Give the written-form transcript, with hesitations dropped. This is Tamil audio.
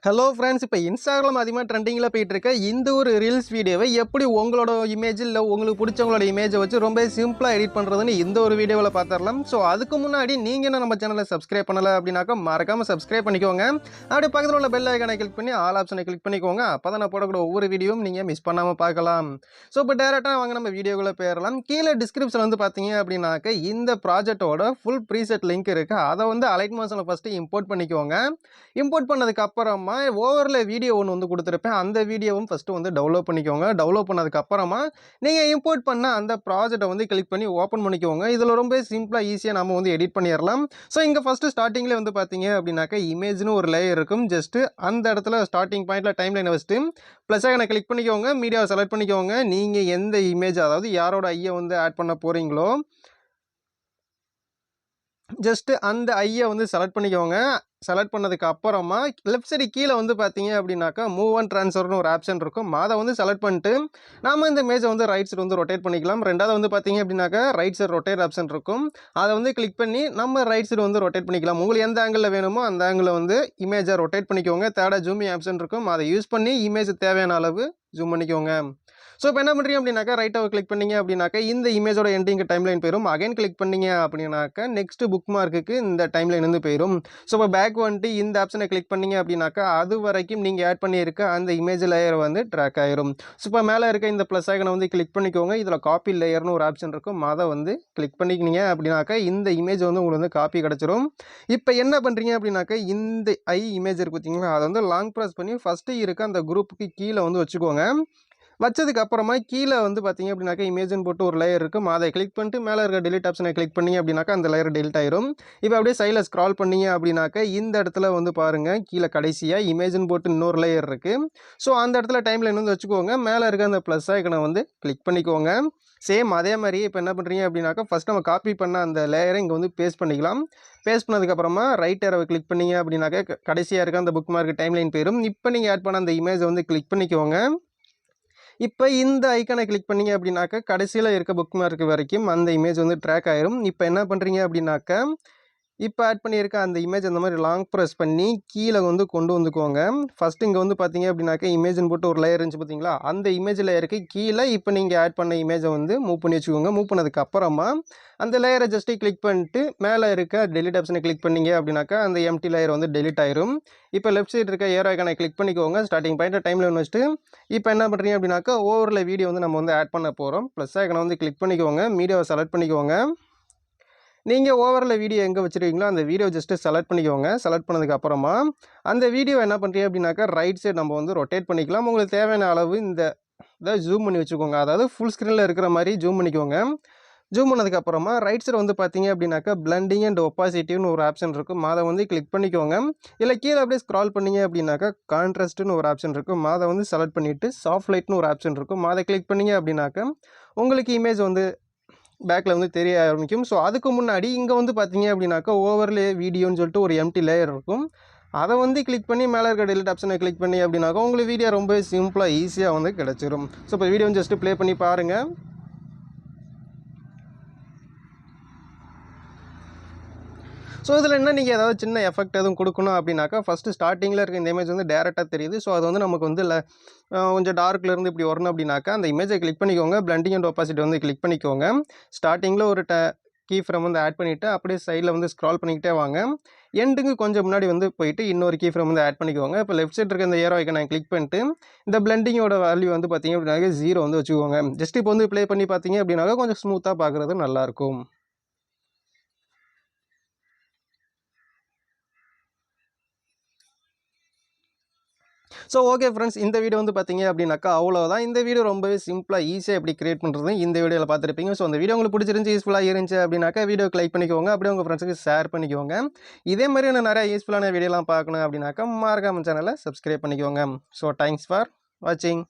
ஹலோ ஃப்ரெண்ட்ஸ், இப்போ இன்ஸ்டாகிராம் அதிகமாக ட்ரெண்டிங்கில் போயிட்டு இருக்க இந்த ஒரு ரீல்ஸ் வீடியோவை எப்படி உங்களோட இமேஜ் இல்லை உங்களுக்கு பிடிச்சவங்களோட இமேஜை வச்சு ரொம்ப சிம்பிளாக எடிட் பண்ணுறதுன்னு இந்த ஒரு வீடியோவில் பார்த்துடலாம். ஸோ அதுக்கு முன்னாடி நீங்கள் என்ன நம்ம சேனலை சப்ஸ்கிரைப் பண்ணலை அப்படின்னாக்கா மறக்காமல் சப்ஸ்கிரைப் பண்ணிக்கோங்க. அப்படியே பக்கத்தில் உள்ள பெல் ஐக்கானை கிளிக் பண்ணி ஆல் ஆப்ஷனை கிளிக் பண்ணிக்கோங்க. அப்போ தான் நான் போடக்கூடிய ஒவ்வொரு வீடியோவும் நீங்கள் மிஸ் பண்ணாமல் பார்க்கலாம். ஸோ இப்போ டேரெக்டாக வாங்க நம்ம வீடியோக்குள்ளே போயிடலாம். கீழே டிஸ்கிரிப்ஷன் வந்து பார்த்தீங்க அப்படின்னாக்க இந்த ப்ராஜெக்டோட ஃபுல் ப்ரீசெட் லிங்க் இருக்குது. அதை வந்து அலைட் மோஷனில் ஃபஸ்ட்டு இம்போர்ட் பண்ணிக்கோங்க. இம்போர்ட் பண்ணதுக்கு அப்புறமா ஓவர்ல வீடியோ ஒன்று வந்து கொடுத்துருப்பேன். அந்த வீடியோவும் ஃபஸ்ட்டு வந்து டவுன்லோட் பண்ணிக்கோங்க. டவுன்லோட் பண்ணதுக்கு அப்புறமா நீங்கள் இம்போர்ட் பண்ண அந்த ப்ராஜெக்டை வந்து கிளிக் பண்ணி ஓப்பன் பண்ணிக்கோங்க. இதில் ரொம்ப சிம்பிளாக ஈஸியாக நம்ம வந்து எடிட் பண்ணிடலாம். ஸோ இங்கே ஃபஸ்ட்டு ஸ்டார்டிங்கில் வந்து பார்த்தீங்க அப்படின்னாக்கா இமேஜ்னு ஒரு லேயர் இருக்கும். ஜஸ்ட்டு அந்த இடத்துல ஸ்டார்டிங் பாயிண்டில் டைம் லைனை வச்சுட்டு ப்ளஸ் ஐக்கனை கிளிக் பண்ணிக்கோங்க. மீடியாவை செலக்ட் பண்ணிக்கோங்க. நீங்கள் எந்த இமேஜ், அதாவது யாரோட ஐயை வந்து ஆட் பண்ண போகிறீங்களோ ஜஸ்ட்டு அந்த ஐயை வந்து செலக்ட் பண்ணிக்கோங்க. செலக்ட் பண்ணதுக்கு அப்புறமா லெஃப்ட் சைடு கீழே வந்து பார்த்தீங்க அப்படின்னாக்கா மூவ் அண்ட் ட்ரான்ஸ்ஃபர்னு ஒரு ஆப்ஷன் இருக்கும். அதை வந்து செலக்ட் பண்ணிட்டு நாம் இந்த இமேஜை வந்து ரைட் சைடு வந்து ரொட்டேட் பண்ணிக்கலாம். ரெண்டாவது வந்து பார்த்தீங்க அப்படின்னாக்கா ரைட் சைடு ரொட்டேட் ஆப்ஷன் இருக்கும். அதை வந்து கிளிக் பண்ணி நம்ம ரைட் சைடு வந்து ரொட்டேட் பண்ணிக்கலாம். உங்களுக்கு எந்த ஆங்கிளில் வேணுமோ அந்த ஆங்கிளில் வந்து இமேஜை ரொட்டேட் பண்ணிக்கோங்க. தேர்டாக ஜூமிங் ஆப்ஷன் இருக்கும். அதை யூஸ் பண்ணி இமேஜ் தேவையான அளவு ஜூம் பண்ணிக்கோங்க. ஸோ இப்போ என்ன பண்ணுறீங்க அப்படின்னாக்கா ரைட்டாக கிளிக் பண்ணிங்க அப்படின்னாக்கா இந்த இமேஜோட எண்டிங் டைம்லைன் போயிடும். அகைன் கிளிக் பண்ணிங்க அப்படின்னாக்கா நெக்ஸ்ட் புக் மார்க்குக்கு இந்த டைம்லைன் வந்து போயிடும். ஸோ இப்போ பேக் வந்துட்டு இந்த ஆப்ஷனை கிளிக் பண்ணிங்க அப்படின்னாக்கா அது வரைக்கும் நீங்கள் ஆட் பண்ணியிருக்க அந்த இமேஜ் லேயர் வந்து ட்ராக் ஆயிரும். ஸோ இப்போ மேலே இருக்க இந்த ப்ளஸ் ஐக்கனை வந்து கிளிக் பண்ணிக்கோங்க. இதில் காப்பி லேயர்னு ஒரு ஆப்ஷன் இருக்கும். அதை வந்து கிளிக் பண்ணிக்கிங்க அப்படின்னாக்கா இந்த இமேஜ் வந்து உங்களுக்கு வந்து காப்பி கிடச்சிரும். இப்போ என்ன பண்ணுறீங்க அப்படின்னாக்கா இந்த இமேஜ் இருக்குது பார்த்தீங்களா, அதை வந்து லாங் ப்ரெஸ் பண்ணி ஃபஸ்ட்டு இருக்க அந்த குரூப்புக்கு கீழே வந்து வச்சுக்கோங்க. வச்சதுக்கு அப்புறமா கீழே வந்து பார்த்தீங்க அப்படின்னாக்கா இமேஜ்னு போட்டு ஒரு லேயர் இருக்கும். அதை கிளிக் பண்ணிட்டு மேலே இருக்க டெலிட் ஆப்ஷனை கிளிக் பண்ணிங்க அப்படின்னாக்கா அந்த லேயர் டெலிட் ஆயிரும். இப்போ அப்படியே சைடில் ஸ்க்ரால் பண்ணிங்க அப்படின்னாக்கா இந்த இடத்துல வந்து பாருங்கள், கீழே கடைசியாக இமேஜ்னு போட்டு இன்னொரு லேயர் இருக்குது. ஸோ அந்த இடத்துல டைம்லைன் வந்து வச்சுக்கோங்க. மேலே இருக்க அந்த ப்ளஸ் ஐக்கனை வந்து கிளிக் பண்ணிக்கோங்க. சேம் அதே மாதிரி இப்போ என்ன பண்ணுறீங்க அப்படின்னாக்கா ஃபஸ்ட் நம்ம காப்பி பண்ண அந்த லேயரை இங்கே வந்து பேஸ்ட் பண்ணிக்கலாம். பேஸ்ட் பண்ணதுக்கப்புறமா ரைட் ஏரோவை கிளிக் பண்ணிங்க அப்படின்னாக்கா கடைசியாக இருக்க அந்த புக் மார்க் டைம்லைன் போயிடும். இப்போ நீங்கள் ஆட் பண்ண அந்த இமேஜை வந்து கிளிக் பண்ணிக்கோங்க. இப்போ இந்த ஐக்கனை கிளிக் பண்ணிங்க அப்படின்னாக்கா கடைசியில் இருக்க புக் மார்க் வரைக்கும் அந்த இமேஜ் வந்து ட்ராக் ஆயிரும். இப்போ என்ன பண்ணுறீங்க அப்படின்னாக்கா இப்போ ஆட் பண்ணியிருக்க அந்த இமேஜ் அந்த மாதிரி லாங் ப்ரெஸ் பண்ணி கீழே வந்து கொண்டு வந்துக்கோங்க. ஃபஸ்ட்டு இங்கே வந்து பார்த்தீங்க அப்படின்னாக்கா இமேஜ்னு போட்டு ஒரு லேயர் இருந்துச்சு பார்த்தீங்களா, அந்த இமேஜ் லேயருக்கு கீழே இப்போ நீங்கள் ஆட் பண்ண இமேஜை வந்து மூவ் பண்ணி வச்சுக்கோங்க. மூவ் பண்ணதுக்கு அப்புறமா அந்த லேயரை ஜஸ்ட்டு கிளிக் பண்ணிட்டு மேலே இருக்க டெலிட் ஆப்ஷனை கிளிக் பண்ணிங்க அப்படின்னாக்கா அந்த எம்டி லேயர் வந்து டெலிட் ஆயிரும். இப்போ லெஃப்ட் சைடு இருக்க ஏரோ ஐக்கானை கிளிக் பண்ணிக்கோங்க. ஸ்டார்டிங் பாயிண்ட் டைம்லைன் வச்சுட்டு இப்போ என்ன பண்ணுறீங்க அப்படின்னாக்கா ஓவரில் வீடியோ வந்து நம்ம வந்து ஆட் பண்ண போகிறோம். ப்ளஸ் ஐக்கானை வந்து கிளிக் பண்ணிக்கோங்க. மீடியாவை செலக்ட் பண்ணிக்கோங்க. நீங்கள் ஓவரில் வீடியோ எங்கே வச்சுருக்கீங்களோ அந்த வீடியோ ஜஸ்ட்டு செலக்ட் பண்ணிக்கோங்க. செலக்ட் பண்ணதுக்கு அப்புறமா அந்த வீடியோ என்ன பண்ணுறீங்க அப்படின்னாக்கா ரைட் சைடு நம்ம வந்து ரொட்டேட் பண்ணிக்கலாம். உங்களுக்கு தேவையான அளவு இந்த இதை ஜூம் பண்ணி வச்சுக்கோங்க. அதாவது ஃபுல் ஸ்க்ரீனில் இருக்கிற மாதிரி ஜூம் பண்ணிக்கோங்க. ஜூம் பண்ணதுக்கப்புறமா ரைட் சைடு வந்து பார்த்தீங்க அப்படின்னாக்கா பிளண்டிங் அண்ட் ஒப்பாசிட்டிவ்னு ஒரு ஆப்ஷன் இருக்கும். அதை வந்து கிளிக் பண்ணிக்கோங்க. இல்லை கீழே அப்படியே ஸ்க்ரால் பண்ணிங்க அப்படின்னாக்கா கான்ட்ராஸ்ட்னு ஒரு ஆப்ஷன் இருக்கும். அதை வந்து செலக்ட் பண்ணிவிட்டு சாஃப்ட் லைட்னு ஒரு ஆப்ஷன் இருக்கும். அதை கிளிக் பண்ணிங்க அப்படின்னாக்கா உங்களுக்கு இமேஜ் வந்து பேக்கில் வந்து தெரிய ஆரம்பிக்கும். ஸோ அதுக்கு முன்னாடி இங்கே வந்து பார்த்தீங்க அப்படின்னாக்கா ஓவர்லே வீடியோன்னு சொல்லிட்டு ஒரு எம்டி லேயர் இருக்கும். அதை வந்து கிளிக் பண்ணி மேலே இருக்க டெலிட் ஆப்ஷனை கிளிக் பண்ணி அப்படின்னாக்கா உங்களுக்கு வீடியோ ரொம்ப சிம்பிளாக ஈஸியாக வந்து கிடச்சிரும். ஸோ இப்போ வீடியோ ஜஸ்ட்டு ப்ளே பண்ணி பாருங்கள். ஸோ இதில் என்ன நீங்கள் ஏதாவது சின்ன எஃபெக்ட் எதுவும் கொடுக்கணும் அப்படின்னாக்கா ஃபஸ்ட்டு ஸ்டார்டிங்கில் இருக்க இந்த இமேஜ் வந்து டேரெக்டாக தெரியுது. ஸோ அது வந்து நமக்கு வந்து கொஞ்சம் டார்க்லேருந்து இப்படி வரணும் அப்படின்னாக்கா அந்த இமேஜை கிளிக் பண்ணிக்கோங்க. பிளண்டிங் அண்ட் ஒப்பாசிட்டி வந்து கிளிக் பண்ணிக்கோங்க. ஸ்டார்டிங்கில் ஒரு கீ ஃப்ரேம் வந்து ஆட் பண்ணிவிட்டு அப்படியே சைடில் வந்து ஸ்க்ரால் பண்ணிக்கிட்டே வாங்க. எண்டுக்கு கொஞ்சம் முன்னாடி வந்து போயிட்டு இன்னொரு கீ ஃப்ரேம் வந்து ஆட் பண்ணிக்கோங்க. இப்போ லெஃப்ட் சைடு இருக்க இந்த ஏரோ ஐக்கனை கிளிக் பண்ணிட்டு இந்த பிளண்டிங்கோட வேல்யூ வந்து பார்த்தீங்க அப்படின்னாக்கா 0 வந்து வச்சுக்கோங்க. ஜஸ்ட் இப்போ வந்து ப்ளே பண்ணி பார்த்தீங்க அப்படின்னாக்கா கொஞ்சம் ஸ்மூத்தாக பார்க்குறது நல்லாயிருக்கும். ஸோ ஓகே ஃப்ரெண்ட்ஸ், இந்த வீடியோ வந்து பார்த்தீங்க அப்படின்னாக்கா அவ்வளோதான். இந்த வீடியோ ரொம்பவே சிம்பிளாக ஈஸியாக எப்படி கிரியேட் பண்ணுறது இந்த வீடியோவில் பார்த்துருப்பீங்க. ஸோ அந்த வீடியோ உங்களுக்கு பிடிச்சிருந்துச்சி, யூஸ்ஃபுல்லாக இருந்துச்சு அப்படின்னாக்கா வீடியோக்கு லைக் பண்ணிக்கோங்க. அப்படியே உங்கள் ஃப்ரெண்ட்ஸுக்கு ஷேர் பண்ணிக்கோங்க. இதே மாதிரி நான் நிறைய யூஸ்ஃபுல்லான வீடியோலாம் பார்க்கணும் அப்படின்னாக்கா மறக்காம சேனலை சப்ஸ்கிரைப் பண்ணிக்கோங்க. ஸோ தேங்க்ஸ் ஃபார் வாட்சிங்.